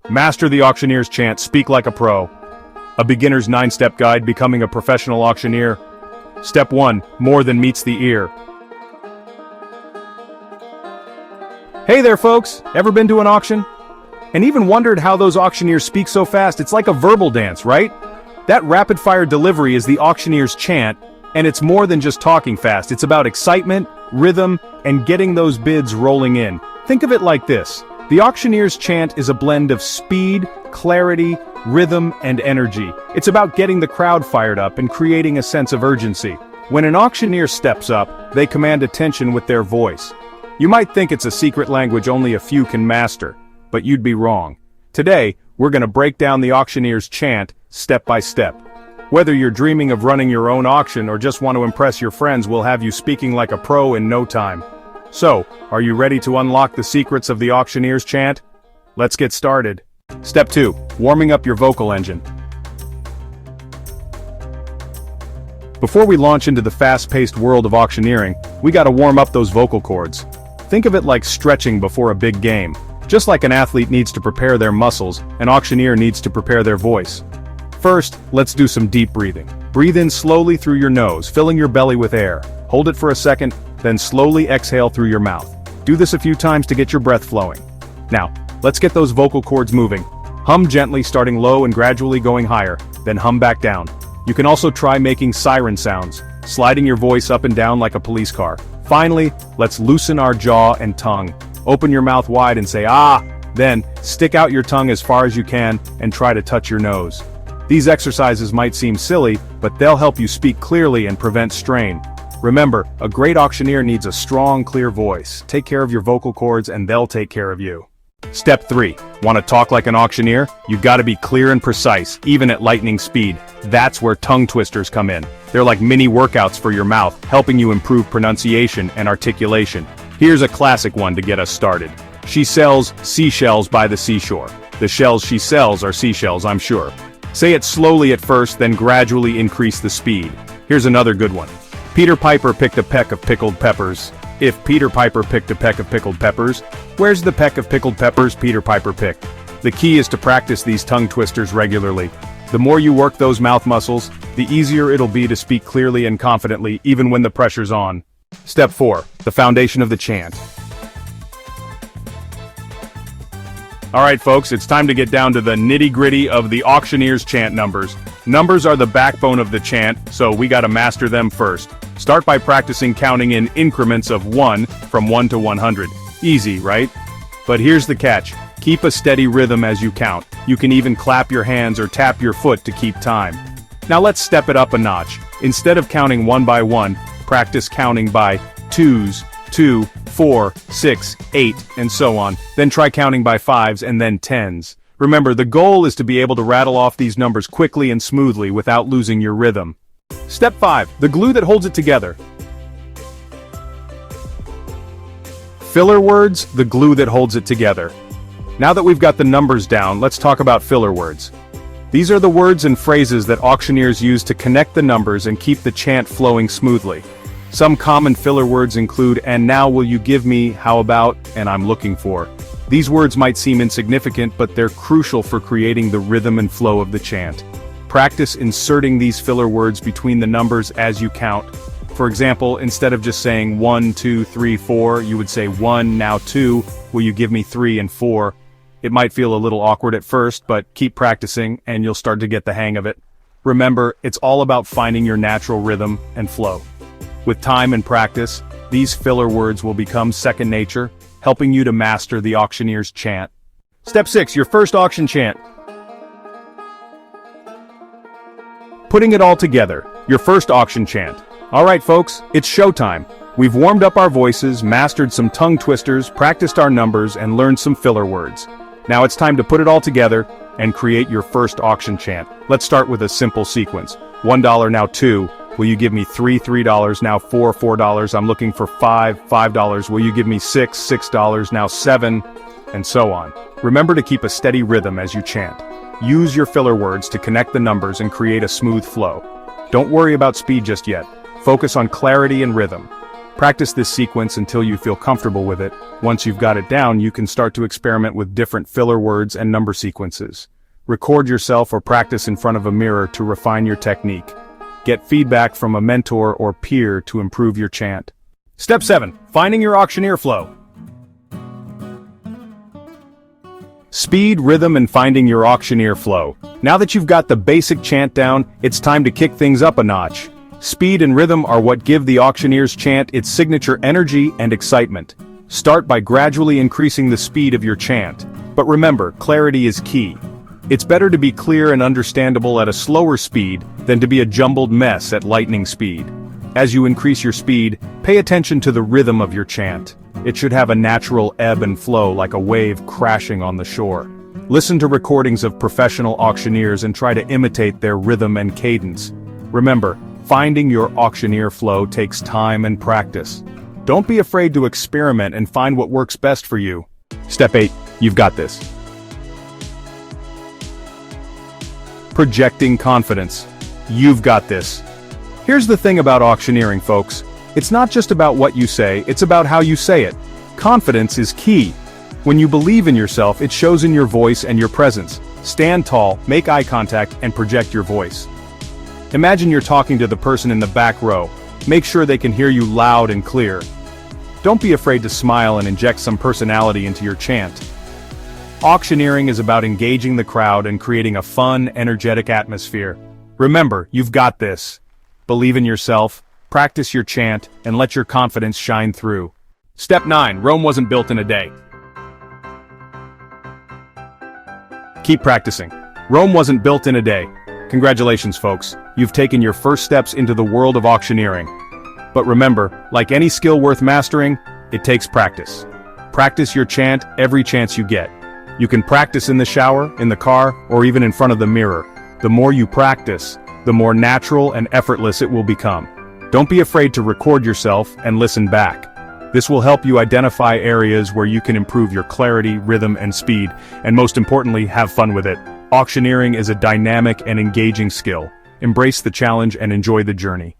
Master the Auctioneer's Chant, speak like a pro. A beginner's 9-step guide becoming a professional auctioneer. Step 1, more than meets the ear. Hey there folks, ever been to an auction? And even wondered how those auctioneers speak so fast? It's like a verbal dance, right? That rapid-fire delivery is the Auctioneer's Chant, and it's more than just talking fast. It's about excitement, rhythm, and getting those bids rolling in. Think of it like this. The Auctioneer's Chant is a blend of speed, clarity, rhythm, and energy. It's about getting the crowd fired up and creating a sense of urgency. When an auctioneer steps up, they command attention with their voice. You might think it's a secret language only a few can master, but you'd be wrong. Today, we're going to break down the Auctioneer's Chant step by step. Whether you're dreaming of running your own auction or just want to impress your friends, we'll have you speaking like a pro in no time. So, are you ready to unlock the secrets of the Auctioneer's Chant? Let's get started. Step 2. Warming up your vocal engine. Before we launch into the fast-paced world of auctioneering, we gotta warm up those vocal cords. Think of it like stretching before a big game. Just like an athlete needs to prepare their muscles, an auctioneer needs to prepare their voice. First, let's do some deep breathing. Breathe in slowly through your nose, filling your belly with air. Hold it for a second, then slowly exhale through your mouth. Do this a few times to get your breath flowing. Now, let's get those vocal cords moving. Hum gently, starting low and gradually going higher, then hum back down. You can also try making siren sounds, sliding your voice up and down like a police car. Finally, let's loosen our jaw and tongue. Open your mouth wide and say, ah! Then, stick out your tongue as far as you can and try to touch your nose. These exercises might seem silly, but they'll help you speak clearly and prevent strain. Remember, a great auctioneer needs a strong, clear voice. Take care of your vocal cords and they'll take care of you. Step 3. Want to talk like an auctioneer? You gotta be clear and precise, even at lightning speed. That's where tongue twisters come in. They're like mini workouts for your mouth, helping you improve pronunciation and articulation. Here's a classic one to get us started. She sells seashells by the seashore. The shells she sells are seashells, I'm sure. Say it slowly at first, then gradually increase the speed. Here's another good one. Peter Piper picked a peck of pickled peppers. If Peter Piper picked a peck of pickled peppers, where's the peck of pickled peppers Peter Piper picked? The key is to practice these tongue twisters regularly. The more you work those mouth muscles, the easier it'll be to speak clearly and confidently, even when the pressure's on. Step 4. The foundation of the chant. Alright folks, it's time to get down to the nitty-gritty of the Auctioneer's Chant numbers. Numbers are the backbone of the chant, so we gotta master them first. Start by practicing counting in increments of 1 from 1 to 100. Easy, right? But here's the catch. Keep a steady rhythm as you count. You can even clap your hands or tap your foot to keep time. Now let's step it up a notch. Instead of counting 1 by 1, practice counting by 2s, 2, 4, 6, 8, and so on. Then try counting by 5s and then 10s. Remember, the goal is to be able to rattle off these numbers quickly and smoothly without losing your rhythm. Step 5. The glue that holds it together. Filler words, the glue that holds it together. Now that we've got the numbers down, let's talk about filler words. These are the words and phrases that auctioneers use to connect the numbers and keep the chant flowing smoothly. Some common filler words include, and now will you give me, how about, and I'm looking for. These words might seem insignificant, but they're crucial for creating the rhythm and flow of the chant. Practice inserting these filler words between the numbers as you count. For example, instead of just saying 1, 2, 3, 4, you would say 1, now 2, will you give me 3 and 4. It might feel a little awkward at first, but keep practicing and you'll start to get the hang of it. Remember, it's all about finding your natural rhythm and flow. With time and practice, these filler words will become second nature, helping you to master the Auctioneer's Chant. Step 6. Your first auction chant. Putting it all together. Your first auction chant. Alright folks, it's showtime. We've warmed up our voices, mastered some tongue twisters, practiced our numbers, and learned some filler words. Now it's time to put it all together and create your first auction chant. Let's start with a simple sequence. $1 now 2. Will you give me $3 now 4 $4, I'm looking for $5 will you give me $6 now 7, and so on. Remember to keep a steady rhythm as you chant. Use your filler words to connect the numbers and create a smooth flow. Don't worry about speed just yet. Focus on clarity and rhythm. Practice this sequence until you feel comfortable with it. Once you've got it down, you can start to experiment with different filler words and number sequences. Record yourself or practice in front of a mirror to refine your technique. Get feedback from a mentor or peer to improve your chant. Step 7. Finding your auctioneer flow. Speed, rhythm, and finding your auctioneer flow. Now that you've got the basic chant down, it's time to kick things up a notch. Speed and rhythm are what give the auctioneer's chant its signature energy and excitement. Start by gradually increasing the speed of your chant. But remember, clarity is key. It's better to be clear and understandable at a slower speed than to be a jumbled mess at lightning speed. As you increase your speed, pay attention to the rhythm of your chant. It should have a natural ebb and flow like a wave crashing on the shore. Listen to recordings of professional auctioneers and try to imitate their rhythm and cadence. Remember, finding your auctioneer flow takes time and practice. Don't be afraid to experiment and find what works best for you. Step 8. You've got this. Projecting confidence. You've got this. Here's the thing about auctioneering, folks. It's not just about what you say, it's about how you say it. Confidence is key. When you believe in yourself, it shows in your voice and your presence. Stand tall, make eye contact, and project your voice. Imagine you're talking to the person in the back row. Make sure they can hear you loud and clear. Don't be afraid to smile and inject some personality into your chant. Auctioneering is about engaging the crowd and creating a fun, energetic atmosphere. Remember, you've got this. Believe in yourself, practice your chant, and let your confidence shine through. Step 9. Rome wasn't built in a day. Keep practicing. Rome wasn't built in a day. Congratulations, folks. You've taken your first steps into the world of auctioneering. But remember, like any skill worth mastering, it takes practice. Practice your chant every chance you get. You can practice in the shower, in the car, or even in front of the mirror. The more you practice, the more natural and effortless it will become. Don't be afraid to record yourself and listen back. This will help you identify areas where you can improve your clarity, rhythm, and speed, and most importantly, have fun with it. Auctioneering is a dynamic and engaging skill. Embrace the challenge and enjoy the journey.